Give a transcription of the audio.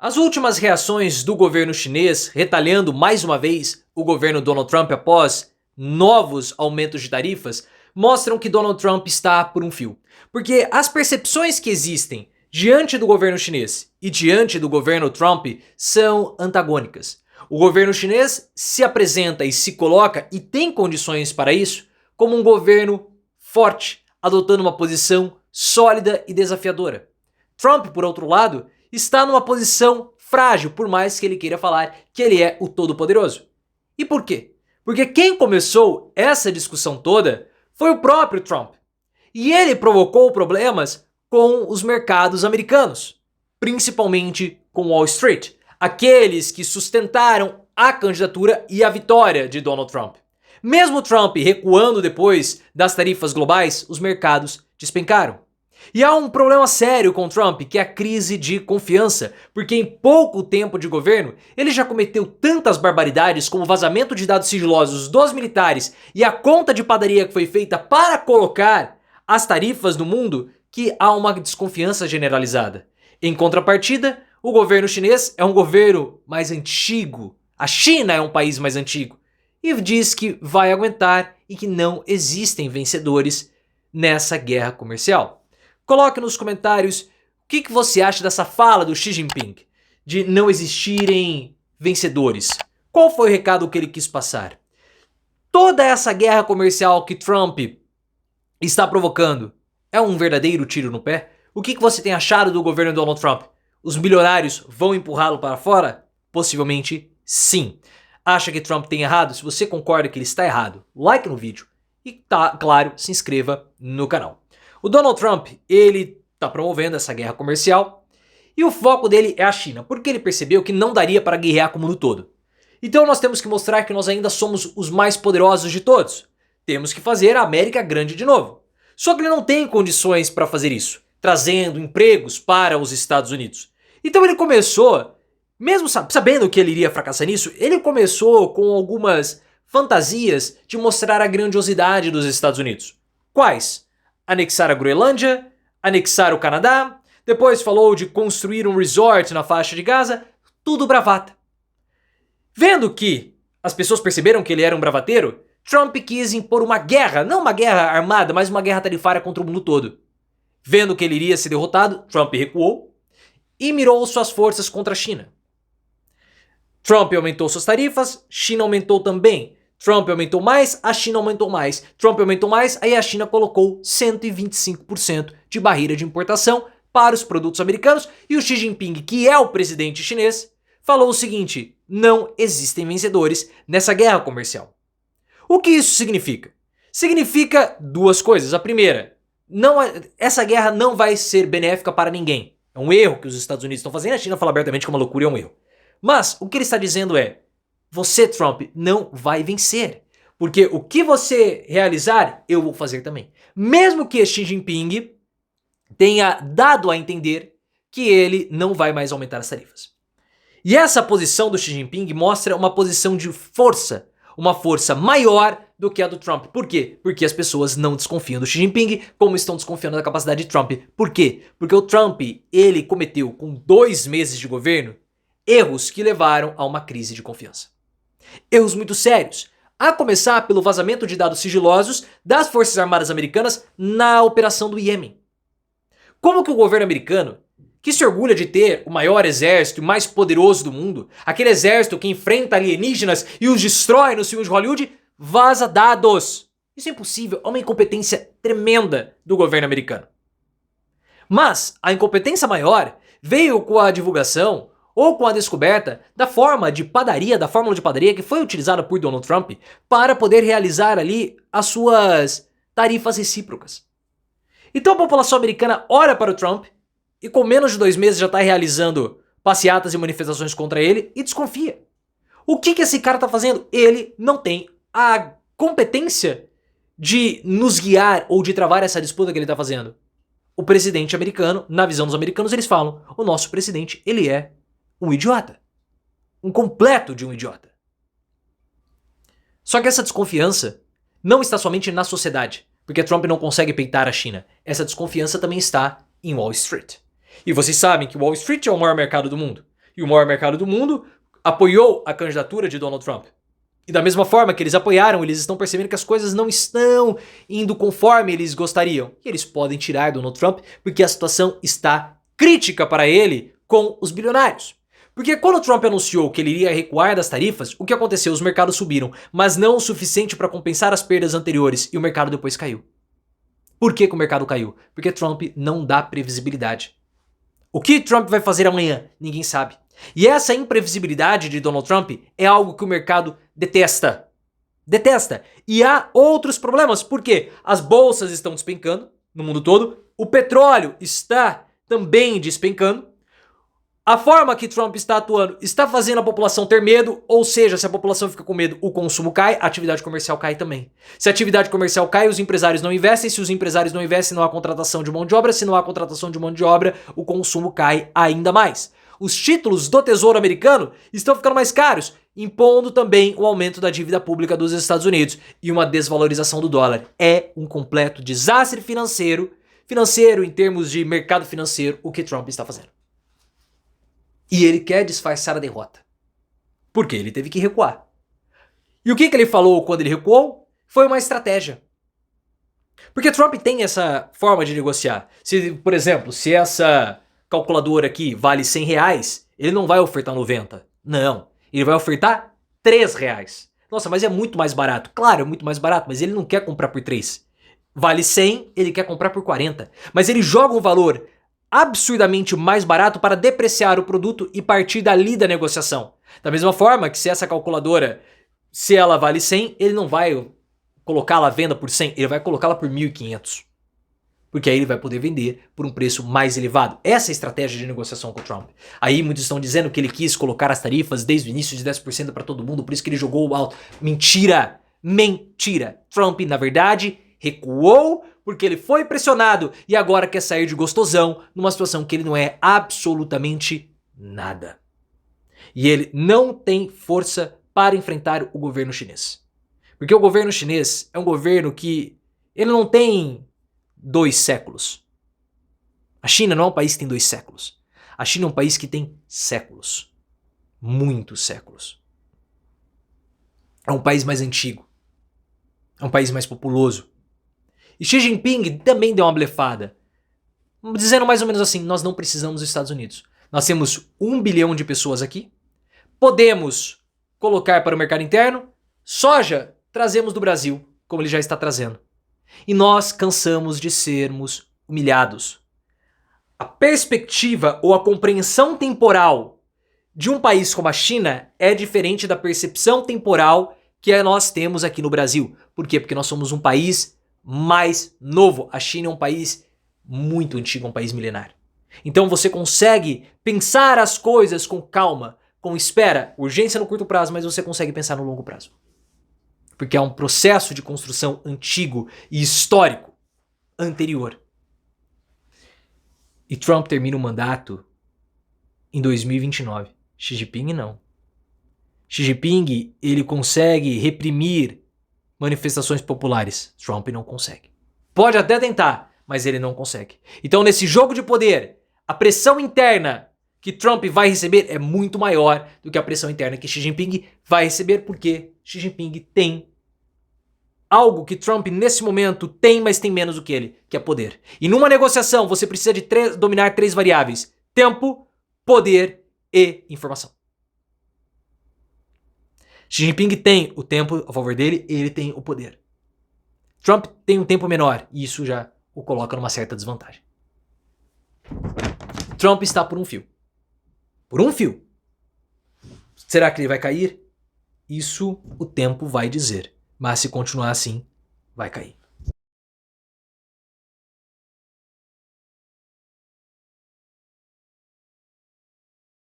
As últimas reações do governo chinês, retalhando mais uma vez o governo Donald Trump após novos aumentos de tarifas, mostram que Donald Trump está por um fio. Porque as percepções que existem diante do governo chinês e diante do governo Trump são antagônicas. O governo chinês se apresenta e se coloca, e tem condições para isso, como um governo forte, adotando uma posição sólida e desafiadora. Trump, por outro lado, está numa posição frágil, por mais que ele queira falar que ele é o todo-poderoso. E por quê? Porque quem começou essa discussão toda foi o próprio Trump. E ele provocou problemas com os mercados americanos, principalmente com Wall Street, aqueles que sustentaram a candidatura e a vitória de Donald Trump. Mesmo Trump recuando depois das tarifas globais, os mercados despencaram. E há um problema sério com Trump, que é a crise de confiança, porque em pouco tempo de governo, ele já cometeu tantas barbaridades como o vazamento de dados sigilosos dos militares e a conta de padaria que foi feita para colocar as tarifas no mundo, que há uma desconfiança generalizada. Em contrapartida, o governo chinês é um governo mais antigo, a China é um país mais antigo, e diz que vai aguentar e que não existem vencedores nessa guerra comercial. Coloque nos comentários o que você acha dessa fala do Xi Jinping, de não existirem vencedores. Qual foi o recado que ele quis passar? Toda essa guerra comercial que Trump está provocando é um verdadeiro tiro no pé? O que você tem achado do governo Donald Trump? Os bilionários vão empurrá-lo para fora? Possivelmente sim. Acha que Trump tem errado? Se você concorda que ele está errado, like no vídeo e, claro, se inscreva no canal. O Donald Trump, ele está promovendo essa guerra comercial e o foco dele é a China, porque ele percebeu que não daria para guerrear como no todo. Então nós temos que mostrar que nós ainda somos os mais poderosos de todos. Temos que fazer a América grande de novo. Só que ele não tem condições para fazer isso, trazendo empregos para os Estados Unidos. Então ele começou, mesmo sabendo que ele iria fracassar nisso, ele começou com algumas fantasias de mostrar a grandiosidade dos Estados Unidos. Quais? Anexar a Groenlândia, anexar o Canadá, depois falou de construir um resort na faixa de Gaza, tudo bravata. Vendo que as pessoas perceberam que ele era um bravateiro, Trump quis impor uma guerra, não uma guerra armada, mas uma guerra tarifária contra o mundo todo. Vendo que ele iria ser derrotado, Trump recuou e mirou suas forças contra a China. Trump aumentou suas tarifas, China aumentou também. Trump aumentou mais, a China aumentou mais. Trump aumentou mais, aí a China colocou 125% de barreira de importação para os produtos americanos e o Xi Jinping, que é o presidente chinês, falou o seguinte: não existem vencedores nessa guerra comercial. O que isso significa? Significa duas coisas. A primeira, essa guerra não vai ser benéfica para ninguém. É um erro que os Estados Unidos estão fazendo, a China fala abertamente que é uma loucura e é um erro. Mas o que ele está dizendo é: você, Trump, não vai vencer. Porque o que você realizar, eu vou fazer também. Mesmo que Xi Jinping tenha dado a entender que ele não vai mais aumentar as tarifas. E essa posição do Xi Jinping mostra uma posição de força. Uma força maior do que a do Trump. Por quê? Porque as pessoas não desconfiam do Xi Jinping como estão desconfiando da capacidade de Trump. Por quê? Porque o Trump, ele cometeu, com 2 meses de governo, erros que levaram a uma crise de confiança. Erros muito sérios, a começar pelo vazamento de dados sigilosos das Forças Armadas Americanas na operação do Iêmen. Como que o governo americano, que se orgulha de ter o maior exército e mais poderoso do mundo, aquele exército que enfrenta alienígenas e os destrói nos filmes de Hollywood, vaza dados? Isso é impossível, é uma incompetência tremenda do governo americano. Mas a incompetência maior veio com a divulgação ou com a descoberta da fórmula de padaria que foi utilizada por Donald Trump para poder realizar ali as suas tarifas recíprocas. Então a população americana olha para o Trump e com menos de 2 meses já está realizando passeatas e manifestações contra ele e desconfia. O que esse cara está fazendo? Ele não tem a competência de nos guiar ou de travar essa disputa que ele está fazendo. O presidente americano, na visão dos americanos, eles falam: o nosso presidente, ele é um idiota. Um completo de um idiota. Só que essa desconfiança não está somente na sociedade, porque Trump não consegue peitar a China. Essa desconfiança também está em Wall Street. E vocês sabem que Wall Street é o maior mercado do mundo. e o maior mercado do mundo apoiou a candidatura de Donald Trump. E da mesma forma que eles apoiaram, eles estão percebendo que as coisas não estão indo conforme eles gostariam. E eles podem tirar Donald Trump porque a situação está crítica para ele com os bilionários. Porque quando o Trump anunciou que ele iria recuar das tarifas, o que aconteceu? Os mercados subiram, mas não o suficiente para compensar as perdas anteriores e o mercado depois caiu. Por que o mercado caiu? Porque Trump não dá previsibilidade. O que Trump vai fazer amanhã? Ninguém sabe. E essa imprevisibilidade de Donald Trump é algo que o mercado detesta. Detesta. E há outros problemas, porque as bolsas estão despencando no mundo todo, o petróleo está também despencando. A forma que Trump está atuando está fazendo a população ter medo, ou seja, se a população fica com medo, o consumo cai, a atividade comercial cai também. Se a atividade comercial cai, os empresários não investem, se os empresários não investem, não há contratação de mão de obra, se não há contratação de mão de obra, o consumo cai ainda mais. Os títulos do Tesouro Americano estão ficando mais caros, impondo também o aumento da dívida pública dos Estados Unidos e uma desvalorização do dólar. É um completo desastre financeiro em termos de mercado financeiro, o que Trump está fazendo. E ele quer disfarçar a derrota. Porque ele teve que recuar. E o que ele falou quando ele recuou? Foi uma estratégia. Porque Trump tem essa forma de negociar. Se, por exemplo, se essa calculadora aqui vale R$100, ele não vai ofertar 90. Não. Ele vai ofertar R$3. Nossa, mas é muito mais barato. Claro, é muito mais barato, mas ele não quer comprar por 3. Vale 100, ele quer comprar por 40. Mas ele joga um valor absurdamente mais barato para depreciar o produto e partir dali da negociação. Da mesma forma que se essa calculadora, se ela vale 100, ele não vai colocá-la à venda por 100, ele vai colocá-la por 1.500. Porque aí ele vai poder vender por um preço mais elevado. Essa é a estratégia de negociação com o Trump. Aí muitos estão dizendo que ele quis colocar as tarifas desde o início de 10% para todo mundo, por isso que ele jogou alto. Mentira! Mentira! Trump, na verdade, recuou porque ele foi pressionado e agora quer sair de gostosão numa situação que ele não é absolutamente nada. E ele não tem força para enfrentar o governo chinês. Porque o governo chinês é um governo que ele não tem 2 séculos. A China não é um país que tem 2 séculos. A China é um país que tem séculos. Muitos séculos. É um país mais antigo. É um país mais populoso. E Xi Jinping também deu uma blefada, dizendo mais ou menos assim, nós não precisamos dos Estados Unidos. Nós temos 1 bilhão de pessoas aqui, podemos colocar para o mercado interno, soja trazemos do Brasil, como ele já está trazendo. E nós cansamos de sermos humilhados. A perspectiva ou a compreensão temporal de um país como a China é diferente da percepção temporal que nós temos aqui no Brasil. Por quê? Porque nós somos um país mais novo. A China é um país muito antigo, um país milenar. Então você consegue pensar as coisas com calma, com espera, urgência no curto prazo, mas você consegue pensar no longo prazo. Porque é um processo de construção antigo e histórico anterior. E Trump termina o mandato em 2029. Xi Jinping não. Xi Jinping, ele consegue reprimir manifestações populares. Trump não consegue. Pode até tentar, mas ele não consegue. Então, nesse jogo de poder, a pressão interna que Trump vai receber é muito maior do que a pressão interna que Xi Jinping vai receber, porque Xi Jinping tem algo que Trump nesse momento tem, mas tem menos do que ele, que é poder. E numa negociação você precisa de dominar 3 variáveis: tempo, poder e informação. Xi Jinping tem o tempo a favor dele, ele tem o poder. Trump tem um tempo menor e isso já o coloca numa certa desvantagem. Trump está por um fio. Por um fio. Será que ele vai cair? Isso o tempo vai dizer. Mas se continuar assim, vai cair.